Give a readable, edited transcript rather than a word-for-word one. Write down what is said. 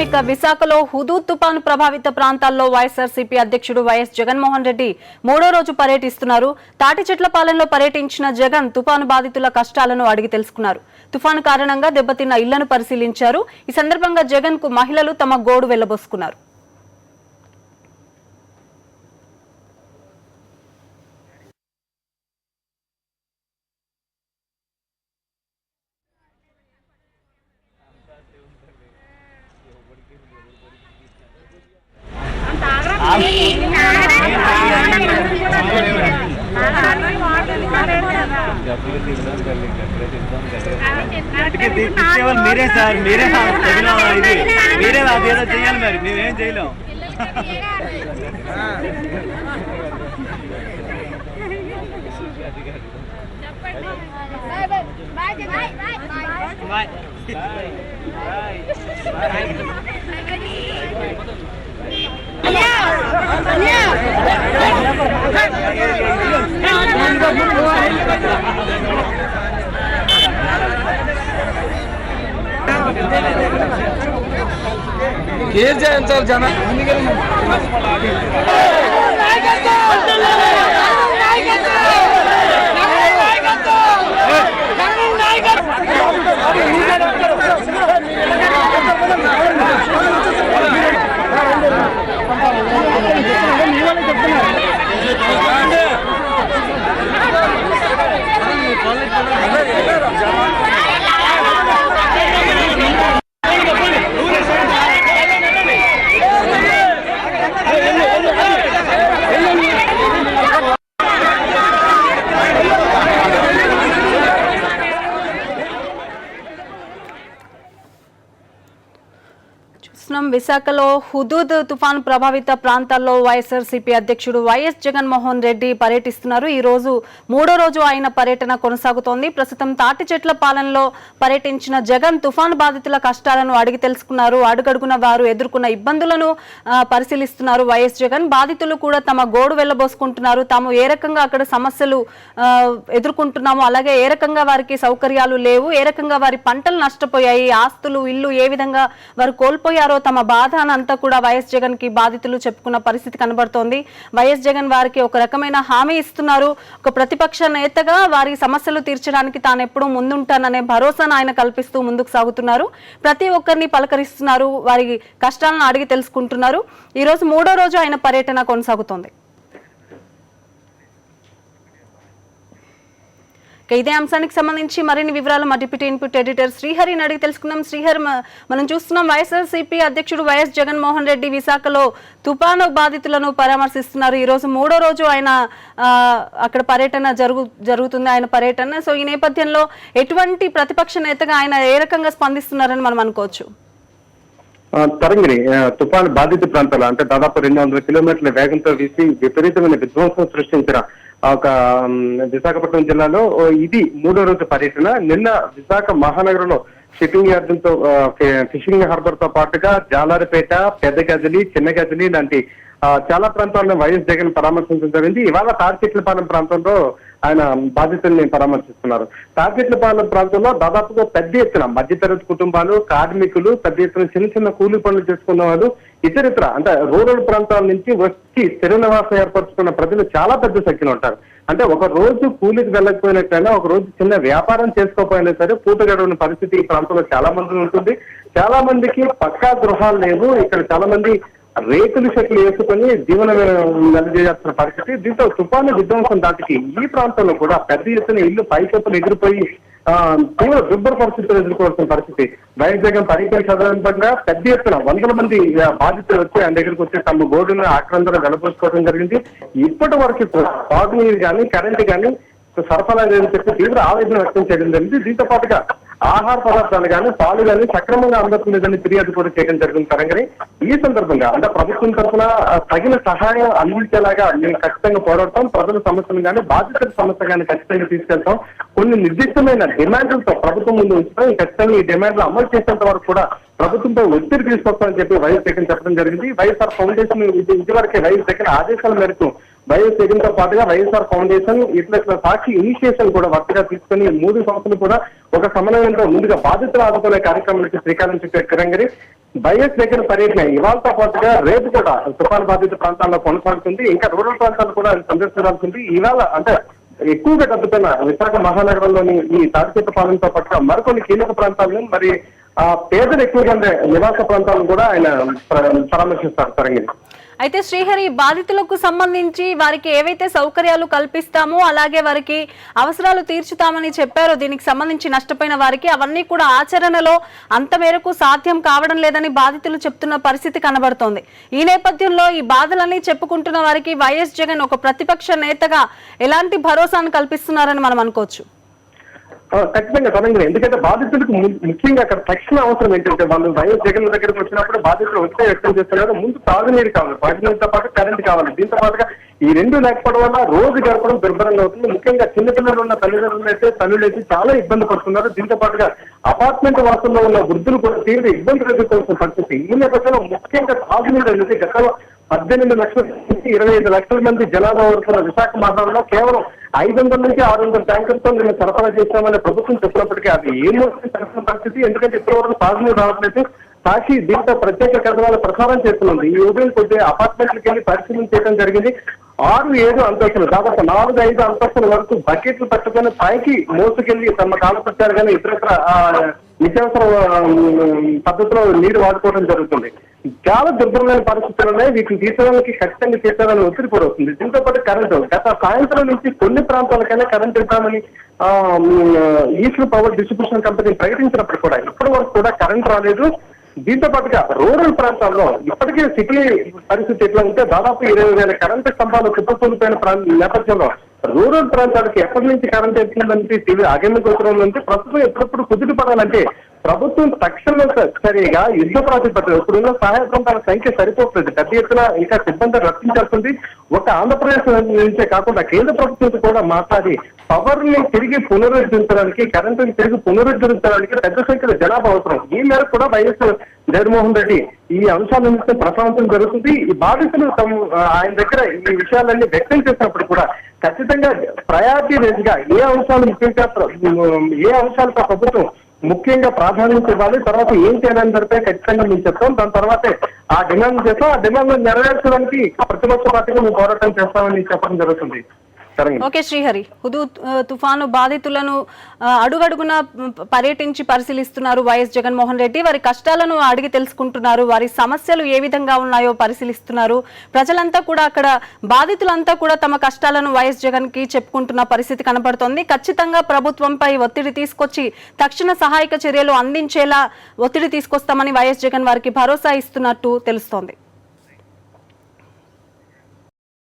విశాఖలో హుదూద్ తుపాను ప్రభావిత ప్రాంతాల్లో వైఎస్ఆర్సీపీ అధ్యక్షుడు వైఎస్ జగన్మోహన్ రెడ్డి మూడో రోజు పర్యటిస్తున్నారు. తాటిచెట్లపాలెంలో పర్యటించిన జగన్ తుపాను బాధితుల కష్టాలను అడిగి తెలుసుకున్నారు. తుపాను కారణంగా దెబ్బతిన్న ఇళ్లను పరిశీలించారు. ఈ సందర్భంగా జగన్ కు మహిళలు తమ గోడు వెళ్లబోసుకున్నారు. మీరే సార్ మీరే మీరే అదేదో చేయాలి మరి మేమేం చేయలేం. కేర్ చేయించాలి జనం. విశాఖలో హుదూద్ తుఫాను ప్రభావిత ప్రాంతాల్లో వైఎస్ఆర్సీపీ అధ్యక్షుడు వైఎస్ జగన్మోహన్ రెడ్డి పర్యటిస్తున్నారు. ఈ రోజు మూడో రోజు ఆయన పర్యటన కొనసాగుతోంది. ప్రస్తుతం తాటిచెట్లపాలెంలో పర్యటించిన జగన్ తుఫాను బాధితుల కష్టాలను అడిగి తెలుసుకున్నారు. అడుగడుగున వారు ఎదుర్కొన్న ఇబ్బందులను పరిశీలిస్తున్నారు. వైఎస్ జగన్ బాధితులు కూడా తమ గోడు వెళ్లబోసుకుంటున్నారు. తాము ఏ రకంగా అక్కడ సమస్యలు ఎదుర్కొంటున్నాము, అలాగే ఏ రకంగా వారికి సౌకర్యాలు లేవు, ఏ రకంగా వారి పంటలు నష్టపోయాయి, ఆస్తులు ఇల్లు ఏ విధంగా వారు కోల్పోయారో తమ బాధ అంతా కూడా వైఎస్ జగన్ కి బాధితులు చెప్పుకున్న పరిస్థితి కనబడుతోంది. వైఎస్ జగన్ వారికి ఒక రకమైన హామీ ఇస్తున్నారు. ఒక ప్రతిపక్ష నేతగా వారి సమస్యలు తీర్చడానికి తాను ఎప్పుడూ ముందుంటాననే భరోసాను ఆయన కల్పిస్తూ ముందుకు సాగుతున్నారు. ప్రతి ఒక్కరిని పలకరిస్తున్నారు, వారి కష్టాలను అడిగి తెలుసుకుంటున్నారు. ఈ రోజు మూడో రోజు ఆయన పర్యటన కొనసాగుతోంది. ఇదే అంశానికి సంబంధించి మరిన్ని వివరాలు మా డిప్యూటీ ఇన్పుట్ ఎడిటర్ శ్రీహరిని అడిగి తెలుసుకున్నాం. శ్రీహరి, మనం చూస్తున్నాం వైఎస్ఆర్సీపీ అధ్యక్షుడు వైఎస్ జగన్మోహన్ రెడ్డి విశాఖలో తుపాను బాధితులను పరామర్శిస్తున్నారు. ఈ రోజు మూడో రోజు ఆయన అక్కడ పర్యటన జరుగుతుంది ఆయన పర్యటన. సో ఈ నేపథ్యంలో ఎటువంటి ప్రతిపక్ష నేతగా ఆయన ఏ రకంగా స్పందిస్తున్నారని మనం అనుకోవచ్చు? తరంగిణి, తుఫాను బాధిత ప్రాంతాలు అంటే దాదాపు 200 కిలోమీటర్ల వేగంతో వీసి విపరీతమైన విధ్వంసం సృష్టించిన ఒక విశాఖపట్నం జిల్లాలో ఇది మూడో రోజు పర్యటన. నిన్న విశాఖ మహానగరంలో షిప్పింగ్ యార్డులతో ఫిషింగ్ హార్బర్ తో పాటుగా జాలారిపేట, పెద్ద గజలి, చిన్న గజలి లాంటి చాలా ప్రాంతాలను వైఎస్ జగన్ పరామర్శించడం జరిగింది. ఇవాళ తాటిచెట్లపాలెం ప్రాంతంలో ఆయన బాధితుల్ని పరామర్శిస్తున్నారు. తాటిచెట్లపాలెం ప్రాంతంలో దాదాపుగా పెద్ద ఎత్తున మధ్యతరగతి కుటుంబాలు, కార్మికులు, పెద్ద ఎత్తున చిన్న చిన్న కూలీ పనులు చేసుకున్న వాళ్ళు, ఇతరితర అంటే రూరల్ ప్రాంతాల నుంచి వచ్చి స్థిర నివాసం ఏర్పరచుకున్న ప్రజలు చాలా పెద్ద సంఖ్యలో ఉంటారు. అంటే ఒక రోజు కూలీకి వెళ్ళకపోయినట్లయినా, ఒక రోజు చిన్న వ్యాపారం చేసుకోకపోయినా సరే పూట గడవని పరిస్థితి ఈ ప్రాంతంలో చాలా మంది ఉంటుంది. చాలా మందికి పక్కా గృహాలు లేవు. ఇక్కడ చాలా మంది రేకులు చెట్లు వేసుకొని జీవనం నెలజేయాల్సిన పరిస్థితి. దీంతో తుఫాను విధ్వంసం దాటికి ఈ ప్రాంతంలో కూడా పెద్ద ఎత్తున ఇల్లు పైకప్పులు ఎగిరిపోయి తీవ్ర దుర్భర పరిస్థితులు ఎదుర్కోవాల్సిన పరిస్థితి. వైఎస్ జగన్ పర్యటన సందర్భంగా పెద్ద ఎత్తున 100 మంది బాధితులు వచ్చి ఆయన దగ్గరికి వచ్చి తమ గోడును ఆక్రందన వెలబోసుకోవడం జరిగింది. ఇప్పటి వరకు తాగునీరు కానీ కరెంటు కానీ సరఫరా లేదని చెప్పి తీవ్ర ఆవేదన వ్యక్తం చేయడం జరిగింది. దీంతో పాటుగా ఆహార పదార్థాలు కానీ పాలు కానీ సక్రమంగా అందట్లేదని ఫిర్యాదు కూడా చేయడం జరిగింది. తరంగని ఈ సందర్భంగా అంటే ప్రభుత్వం తరఫున తగిన సహాయం అందించేలాగా మేము ఖచ్చితంగా పోరాడతాం. ప్రజల సమస్యలు కానీ బాధితుల సమస్య కానీ ఖచ్చితంగా తీసుకెళ్తాం. కొన్ని నిర్దిష్టమైన డిమాండ్లతో ప్రభుత్వం ముందు ఉంచుతాం. ఖచ్చితంగా ఈ డిమాండ్లు అమలు చేసేంత వరకు కూడా ప్రభుత్వంపై ఒత్తిడి తీసుకొస్తామని చెప్పి వైఎస్ జగన్ చెప్పడం జరిగింది. వైఎస్ఆర్ ఫౌండేషన్ ఇదివరకే వైఎస్ జగన్ ఆదేశాల మేరకు వైఎస్ జగన్ తో పాటుగా వైఎస్ఆర్ ఫౌండేషన్ ఇట్లా సాక్షి ఇనిషియేషన్ కూడా వరుసగా తీసుకుని 3 సంస్థలు కూడా ఒక సమన్వయంతో ముందుగా బాధితులు ఆదుకునే కార్యక్రమానికి శ్రీకారం చుట్టే కిరంగరి వైఎస్ జగన్ పర్యటన ఇవాళతో పాటుగా రేపు కూడా తుఫాను బాధిత ప్రాంతాల్లో కొనసాగుతుంది. ఇంకా రూరల్ ప్రాంతాలు కూడా సందర్శించాల్సింది. ఇవాళ అంటే ఎక్కువగా దెబ్బతిన్న విశాఖ మహానగరంలోని ఈ తాడిచెట్లపాలెంతో పాటుగా మరికొన్ని కీలక ప్రాంతాలను మరి పేదలు ఎక్కువగా ఉండే నివాస ప్రాంతాలను కూడా ఆయన పరామర్శిస్తారు. తరంగిణి, అయితే శ్రీహరి, బాధితులకు సంబంధించి వారికి ఏవైతే సౌకర్యాలు కల్పిస్తామో అలాగే వారికి అవసరాలు తీర్చుతామని చెప్పారో దీనికి సంబంధించి నష్టపోయిన వారికి అవన్నీ కూడా ఆచరణలో అంత మేరకు సాధ్యం కావడం లేదని బాధితులు చెప్తున్న పరిస్థితి కనబడుతోంది. ఈ నేపథ్యంలో ఈ బాధలన్నీ చెప్పుకుంటున్న వారికి వైఎస్ జగన్ ఒక ప్రతిపక్ష నేతగా ఎలాంటి భరోసాను కల్పిస్తున్నారని మనం అనుకోవచ్చు? ఖచ్చితంగా తరంగిణి, ఎందుకంటే బాధితులకు ముఖ్యంగా అక్కడ తక్షణ అవసరం ఏంటంటే వాళ్ళు వైఎస్ జగన్ దగ్గరకు వచ్చినప్పుడు బాధితులు వచ్చే వ్యక్తం చేస్తున్నారు. ముందు తాగునీరు కావాలి, తాగునీరుతో పాటు కరెంట్ కావాలి. దీంతో పాటుగా ఈ రెండు లేకపోవడం వల్ల రోజు గడపడం దుర్భరంగా అవుతుంది. ముఖ్యంగా చిన్నపిల్లలు ఉన్న తల్లులు అయితే చాలా ఇబ్బంది పడుతున్నారు. దీంతో పాటుగా అపార్ట్మెంట్ వాసంలో ఉన్న వృద్ధులు కూడా తీవ్ర ఇబ్బందులు ఎదుర్కోవాల్సిన పరిస్థితి. ఈ నేపథ్యంలో ముఖ్యంగా తాగునీరు అనేది గతంలో 18 లక్షల నుంచి 25 లక్షల మంది జనాభా వస్తున్న విశాఖ మహానగరంలో కేవలం 500 నుంచి 600 ట్యాంకర్తో మేము సరఫరా చేస్తామని ప్రభుత్వం చెప్పినప్పటికీ అది ఏమవుతుంది పరిస్థితి. ఎందుకంటే ఇప్పటివరకు తాగునీరు రావట్లేదు. సాక్షి దీంతో ప్రత్యేక కథనాలు ప్రసారం చేస్తున్నది. ఈ ఉదయం కొద్దిగా అపార్ట్మెంట్లకు వెళ్ళి పరిశీలన చేయడం జరిగింది. 6-7 అంతస్తులు, దాదాపు 4-5 అంతస్తుల వరకు బకెట్లు పట్టుకొని పైకి మోసుకెళ్లి తమ కాలపత్యాలు కానీ ఇతరత్ర నిత్యావసర పద్ధతిలో నీరు వాడుకోవడం జరుగుతుంది. చాలా దుర్భరమైన పరిస్థితుల్లోనే వీటిని తీర్చడానికి ఖచ్చితంగా తీర్చాలని ఒత్తిడి కూడా వస్తుంది. దీంతో పాటు కరెంటు గత సాయంత్రం నుంచి కొన్ని ప్రాంతాలకైనా కరెంట్ ఇస్తామని ఈస్ట్ పవర్ డిస్ట్రిబ్యూషన్ కంపెనీ ప్రకటించినప్పుడు కూడా ఇప్పటి వరకు కూడా కరెంట్ రాలేదు. దీంతో పాటుగా రూరల్ ప్రాంతాల్లో ఇప్పటికే సిటీ పరిస్థితి ఎట్లా ఉంటే దాదాపు 20,000 కరెంటు స్తంభాలు కుప్పకూలిపోయిన నేపథ్యంలో రూరల్ ప్రాంతాలకు ఎప్పటి నుంచి కరెంట్ ఎత్తుందంటే అగమ్య గోచరం నుంచి ప్రస్తుతం ఎప్పుడప్పుడు కుదుటి పడాలంటే ప్రభుత్వం తక్షణంగా యుద్ధ ప్రాతిపదికన ఇప్పుడున్న సహాయ బృందాల సంఖ్య సరిపోతుంది. పెద్ద ఎత్తున ఇంకా సిబ్బంది రక్షించాల్సింది. ఒక ఆంధ్రప్రదేశ్ నుంచే కాకుండా కేంద్ర ప్రభుత్వం కూడా మాట్లాడి పవర్ ని తిరిగి పునరుద్ధరించడానికి, కరెంటుని తిరిగి పునరుద్ధరించడానికి పెద్ద సంఖ్యలో జనాభా అవసరం. ఈ మేరకు కూడా వైఎస్ జగన్మోహన్ రెడ్డి ఈ అంశాలను ప్రశాంతం జరుగుతుంది. ఈ బాధితులు ఆయన దగ్గర ఈ విషయాలన్నీ వ్యక్తం చేసినప్పుడు కూడా ఖచ్చితంగా ప్రయారిటీ రేంజ్ గా ఏ అంశాలతో ప్రభుత్వం ముఖ్యంగా ప్రాధాన్యత ఇవ్వాలి, తర్వాత ఏం చేయాలని జరిపే ఖచ్చితంగా మేము చెప్తాం. దాని తర్వాతే ఆ డిమాండ్ చేస్తాం. ఆ డిమాండ్ నెరవేర్చడానికి ప్రతిపక్ష పార్టీగా మేము పోరాటం చేస్తామని చెప్పడం జరుగుతుంది. ఓకే శ్రీహరి, హుదూద్ తుఫాను బాధితులను అడుగడుగున పర్యటించి పరిశీలిస్తున్నారు వైఎస్ జగన్మోహన్ రెడ్డి. వారి కష్టాలను అడిగి తెలుసుకుంటున్నారు, వారి సమస్యలు ఏ విధంగా ఉన్నాయో పరిశీలిస్తున్నారు. ప్రజలంతా కూడా అక్కడ బాధితులంతా కూడా తమ కష్టాలను వైఎస్ జగన్ కి చెప్పుకుంటున్న పరిస్థితి కనబడుతోంది. ఖచ్చితంగా ప్రభుత్వంపై ఒత్తిడి తీసుకొచ్చి తక్షణ సహాయక చర్యలు అందించేలా ఒత్తిడి తీసుకొస్తామని వైఎస్ జగన్ వారికి భరోసా ఇస్తున్నట్టు తెలుస్తోంది.